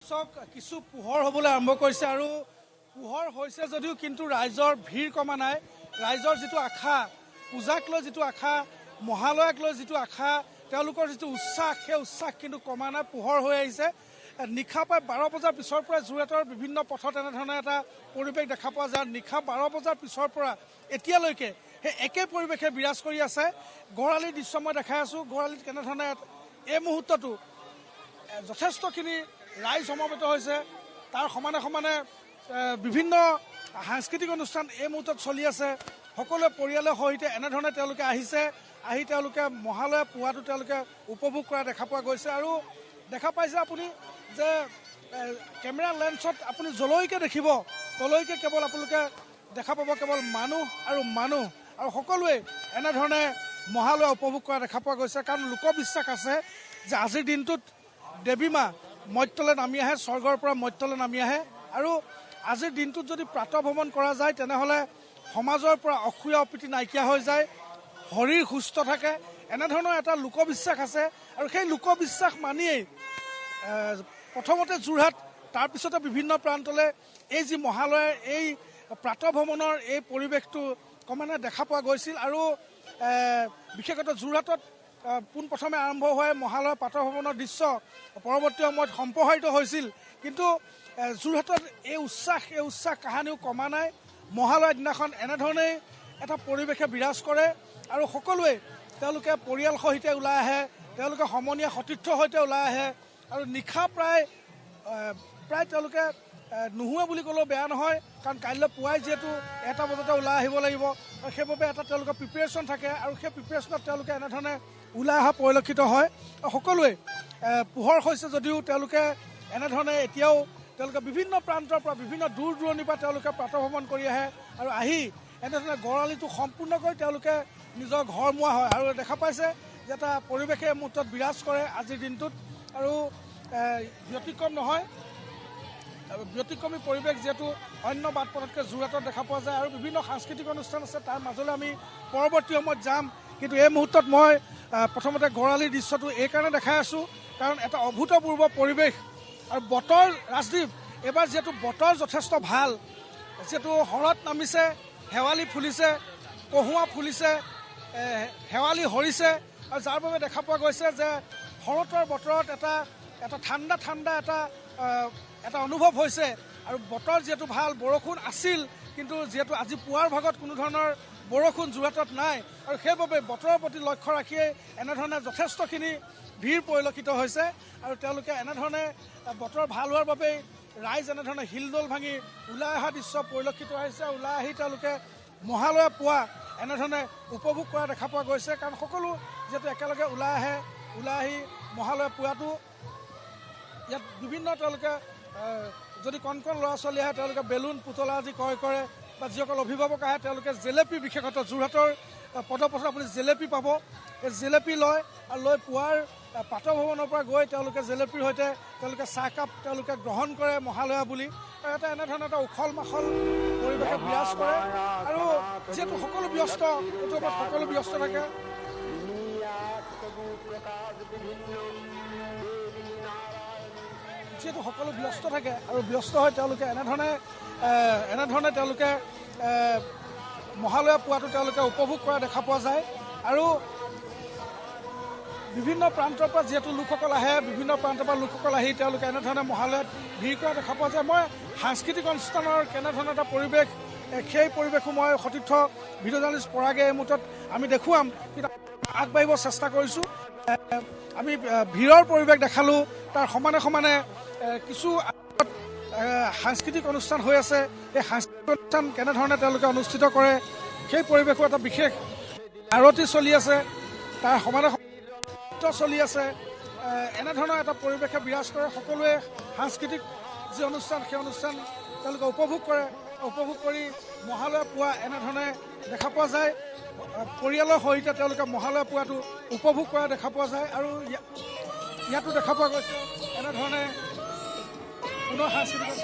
চাওক কিছু পোহৰ হ'বলৈ আৰম্ভ কৰিছে আৰু পোহৰ হৈছে যদিও কিন্তু ৰাইজৰ ভিৰ কমা নাই। ৰাইজৰ যিটো আশা, পূজাক লৈ যিটো আশা, মহালয়াক লৈ যিটো আশা, তেওঁলোকৰ যিটো উৎসাহ, সেই উৎসাহ কিন্তু কমা নাই, পোহৰ হৈ আহিছে। নিশা প্ৰায় 12 বজাৰ পিছৰ পৰা যোৰহাটৰ বিভিন্ন পথত এনেধৰণে এটা পৰিৱেশ দেখা পোৱা যায়। নিশা 12 বজাৰ পিছৰ পৰা এতিয়ালৈকে সেই একে পৰিৱেশে বিৰাজ কৰি আছে। গড়ালিৰ দৃশ্য মই দেখাই আছোঁ। গড়ালিত কেনেধৰণে এই মুহূৰ্ততো যথেষ্টখিনি ৰাইজ সমবেত হৈছে। তাৰ সমানে সমানে বিভিন্ন সাংস্কৃতিক অনুষ্ঠান এই মুহূৰ্তত চলি আছে। সকলোৱে পৰিয়ালৰ সহিতে এনেধৰণে তেওঁলোকে আহিছে। আহি তেওঁলোকে মহালয়া পুৱাটো তেওঁলোকে উপভোগ কৰা দেখা পোৱা গৈছে। আৰু দেখা পাইছে আপুনি যে কেমেৰা লেন্সত আপুনি যলৈকে দেখিব তলৈকে কেৱল আপোনালোকে দেখা পাব কেৱল মানুহ আৰু মানুহ, আৰু সকলোৱে এনেধৰণে মহালয়া উপভোগ কৰা দেখা পোৱা গৈছে। কাৰণ লোকবিশ্বাস আছে যে আজিৰ দিনটোত দেৱী মা মৰ্ত্যলৈ নামি আহে, স্বৰ্গৰ পৰা মৰ্ত্যলৈ নামি আহে। আৰু আজিৰ দিনটোত যদি প্ৰাতঃভ্ৰমণ কৰা যায় তেনেহ'লে সমাজৰ পৰা অসূয়া অপ্ৰীতি নাইকিয়া হৈ যায়, শৰীৰ সুস্থ থাকে, এনেধৰণৰ এটা লোকবিশ্বাস আছে। আৰু সেই লোকবিশ্বাস মানিয়েই প্ৰথমতে যোৰহাট, তাৰপিছতে বিভিন্ন প্ৰান্তলৈ এই যি মহালয়াৰ এই প্ৰাতঃভ্ৰমণৰ এই পৰিৱেশটো ক্ৰমান্বয়ে দেখা পোৱা গৈছিল। আৰু বিশেষকৈ যোৰহাটত পোনপ্ৰথমে আৰম্ভ হোৱা মহালয়া প্ৰাতঃভ্ৰমণৰ দৃশ্য পৰৱৰ্তী সময়ত সম্প্ৰসাৰিত হৈছিল। কিন্তু যোৰহাটত এই উৎসাহ কাহানিও কমা নাই। মহালয়াৰ দিনাখন এনেধৰণেই এটা পৰিৱেশে বিৰাজ কৰে আৰু সকলোৱে তেওঁলোকে পৰিয়াল সহিতে ওলাই আহে, তেওঁলোকে সমনীয়া সতীৰ্থৰ সৈতে ওলাই আহে। আৰু নিশা প্ৰায় তেওঁলোকে নোহোৱা বুলি ক'লেও বেয়া নহয়, কাৰণ কাইলৈ পুৱাই যিহেতু 1টা বজাতে ওলাই আহিব লাগিব। সেইবাবে এটা তেওঁলোকৰ প্ৰিপেৰেশ্যন থাকে আৰু সেই প্ৰিপেৰেশ্যনত তেওঁলোকে এনেধৰণে ওলাই অহা পৰিলক্ষিত হয়। সকলোৱে পোহৰ হৈছে যদিও তেওঁলোকে এনেধৰণে এতিয়াও তেওঁলোকে বিভিন্ন প্ৰান্তৰ পৰা, বিভিন্ন দূৰ দূৰণিৰ পৰা তেওঁলোকে প্ৰাতঃভ্ৰমণ কৰি আহে আৰু আহি এনেধৰণে গড়ালিটো সম্পূৰ্ণকৈ তেওঁলোকে নিজৰ ঘৰমুৱা হয়। আৰু দেখা পাইছে যে এটা পৰিৱেশে মুহূৰ্তত বিৰাজ কৰে আজিৰ দিনটোত। আৰু ব্যতিক্ৰম নহয়, ব্যতিক্ৰমী পৰিৱেশ যিহেতু অন্য বাট পথতকৈ যোৰহাটত দেখা পোৱা যায়। আৰু বিভিন্ন সাংস্কৃতিক অনুষ্ঠান আছে, তাৰ মাজলৈ আমি পৰৱৰ্তী সময়ত যাম। কিন্তু এই মুহূৰ্তত মই প্ৰথমতে গড়ালিৰ দৃশ্যটো এইকাৰণে দেখাই আছোঁ কাৰণ এটা অভূতপূৰ্ব পৰিৱেশ। আৰু বতৰ, ৰাজদীপ, এইবাৰ যিহেতু বতৰ যথেষ্ট ভাল, যিহেতু শৰৎ নামিছে, শেৱালি ফুলিছে, কহুৱা ফুলিছে, শেৱালি সৰিছে, আৰু যাৰ বাবে দেখা পোৱা গৈছে যে শৰতৰ বতৰত এটা ঠাণ্ডা এটা অনুভৱ হৈছে। আৰু বতৰ যিহেতু ভাল, বৰষুণ আছিল, কিন্তু যিহেতু আজি পুৱাৰ ভাগত কোনো ধৰণৰ বৰষুণ যোৰহাটত নাই, আৰু সেইবাবে বতৰৰ প্ৰতি লক্ষ্য ৰাখিয়ে এনেধৰণে যথেষ্টখিনি ভিৰ পৰিলক্ষিত হৈছে। আৰু তেওঁলোকে এনেধৰণে বতৰ ভাল হোৱাৰ বাবেই ৰাইজ এনেধৰণে হিলদোল ভাঙি ওলাই অহা দৃশ্য পৰিলক্ষিত হৈছে। ওলাই আহি তেওঁলোকে মহালয়া পুৱা এনেধৰণে উপভোগ কৰা দেখা পোৱা গৈছে। কাৰণ সকলো যিহেতু একেলগে ওলাই আহে, ওলাই আহি মহালয়া পুৱাটো ইয়াত বিভিন্ন তেওঁলোকে যদি কণ ল'ৰা ছোৱালী আহে তেওঁলোকে বেলুন, পুতলা আদি ক্ৰয় কৰে, বা যিসকল অভিভাৱক আহে তেওঁলোকে জেলেপি, বিশেষতঃ যোৰহাটৰ পদপথত আপুনি জেলেপি পাব। এই জেলেপি লয় আৰু লৈ পুৱাৰ প্ৰাতঃভ্ৰমণৰ পৰা গৈ তেওঁলোকে জেলেপিৰ সৈতে তেওঁলোকে চাহকাপ তেওঁলোকে গ্ৰহণ কৰে মহালয়া বুলি। আৰু এনেধৰণে এটা উখল মাখল পৰিৱেশে বিৰাজ কৰে। আৰু যিহেতু সকলো ব্যস্ত, এইটো সময়ত সকলো ব্যস্ত থাকে, যিহেতু সকলো ব্যস্ত থাকে আৰু ব্যস্ত হৈ তেওঁলোকে এনেধৰণে তেওঁলোকে মহালয়া পুৱাটো তেওঁলোকে উপভোগ কৰা দেখা পোৱা যায়। আৰু বিভিন্ন প্ৰান্তৰ পৰা যিহেতু লোকসকল আহে, বিভিন্ন প্ৰান্তৰ পৰা লোকসকল আহি তেওঁলোকে এনেধৰণে মহালয়াত ভিৰ কৰা দেখা পোৱা যায়। মই সাংস্কৃতিক অনুষ্ঠানৰ কেনেধৰণৰ এটা পৰিৱেশ, সেই পৰিৱেশো মই সতীৰ্থ ভিডিঅ' জাৰ্নেলিষ্ট পৰাগে এই মুহূৰ্তত আমি দেখুৱাম, কিন্তু আগবাঢ়িব চেষ্টা কৰিছোঁ। আমি ভিৰৰ পৰিৱেশ দেখালোঁ, তাৰ সমানে সমানে কিছু সাংস্কৃতিক অনুষ্ঠান হৈ আছে। এই সাংস্কৃতিক অনুষ্ঠান কেনেধৰণে তেওঁলোকে অনুষ্ঠিত কৰে সেই পৰিৱেশো এটা বিশেষ আৰতি চলি আছে, তাৰ সমানে চলি আছে। এনেধৰণৰ এটা পৰিৱেশে বিৰাজ কৰে। সকলোৱে সাংস্কৃতিক যি অনুষ্ঠান সেই অনুষ্ঠান তেওঁলোকে উপভোগ কৰে। উপভোগ কৰি মহালয়া পুৱা এনেধৰণে দেখা পোৱা যায়। পৰিয়ালৰ সৈতে তেওঁলোকে মহালয়া পুৱাটো উপভোগ কৰা দেখা পোৱা যায়। আৰু ইয়াতো দেখা পোৱা গৈছে এনেধৰণে পুনৰ সাংস্কৃতিক